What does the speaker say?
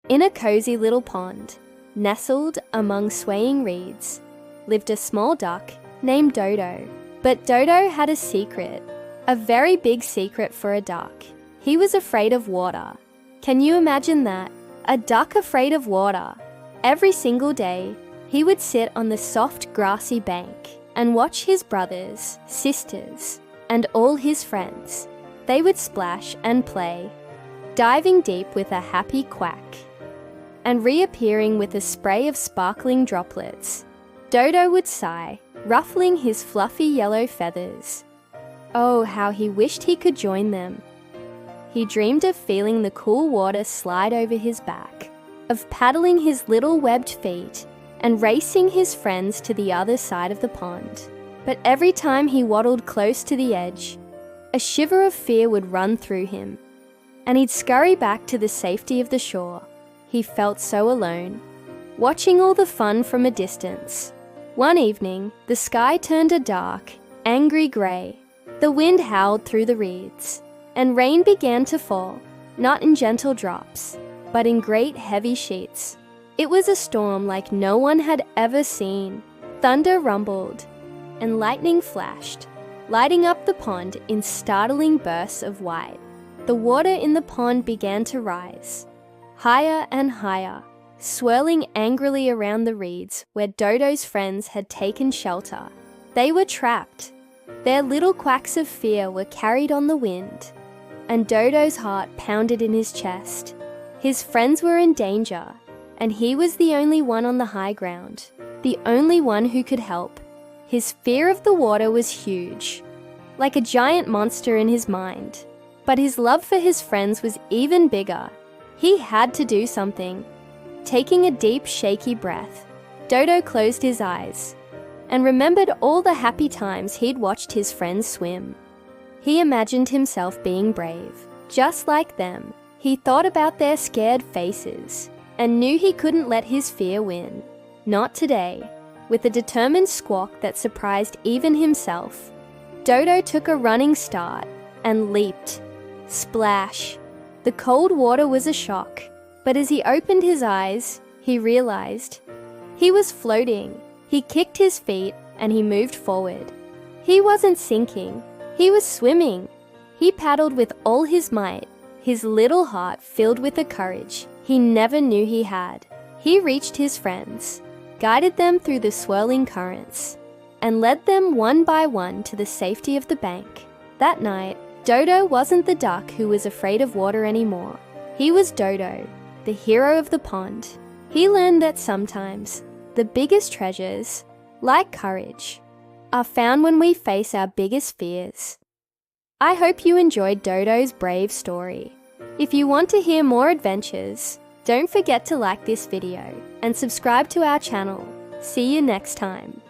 In a cozy little pond, nestled among swaying reeds, lived a small duck named Dodo. But Dodo had a secret, a very big secret for a duck. He was afraid of water. Can you imagine that? A duck afraid of water. Every single day, he would sit on the soft grassy bank and watch his brothers, sisters, and all his friends. They would splash and play, diving deep with a happy quack, and reappearing with a spray of sparkling droplets. Dodo would sigh, ruffling his fluffy yellow feathers. Oh, how he wished he could join them. He dreamed of feeling the cool water slide over his back, of paddling his little webbed feet and racing his friends to the other side of the pond. But every time he waddled close to the edge, a shiver of fear would run through him, and he'd scurry back to the safety of the shore. He felt so alone, watching all the fun from a distance. One evening, the sky turned a dark, angry grey. The wind howled through the reeds, and rain began to fall, not in gentle drops, but in great heavy sheets. It was a storm like no one had ever seen. Thunder rumbled, and lightning flashed, lighting up the pond in startling bursts of white. The water in the pond began to rise, higher and higher, swirling angrily around the reeds where Dodo's friends had taken shelter. They were trapped. Their little quacks of fear were carried on the wind, and Dodo's heart pounded in his chest. His friends were in danger, and he was the only one on the high ground, the only one who could help. His fear of the water was huge, like a giant monster in his mind. But his love for his friends was even bigger. He had to do something. Taking a deep, shaky breath, Dodo closed his eyes and remembered all the happy times he'd watched his friends swim. He imagined himself being brave, just like them. He thought about their scared faces and knew he couldn't let his fear win. Not today. With a determined squawk that surprised even himself, Dodo took a running start and leaped. Splash! The cold water was a shock, but as he opened his eyes, he realized he was floating. He kicked his feet and he moved forward. He wasn't sinking, he was swimming. He paddled with all his might, his little heart filled with a courage he never knew he had. He reached his friends, guided them through the swirling currents, and led them one by one to the safety of the bank. That night, Dodo wasn't the duck who was afraid of water anymore. He was Dodo, the hero of the pond. He learned that sometimes the biggest treasures, like courage, are found when we face our biggest fears. I hope you enjoyed Dodo's brave story. If you want to hear more adventures, don't forget to like this video and subscribe to our channel. See you next time.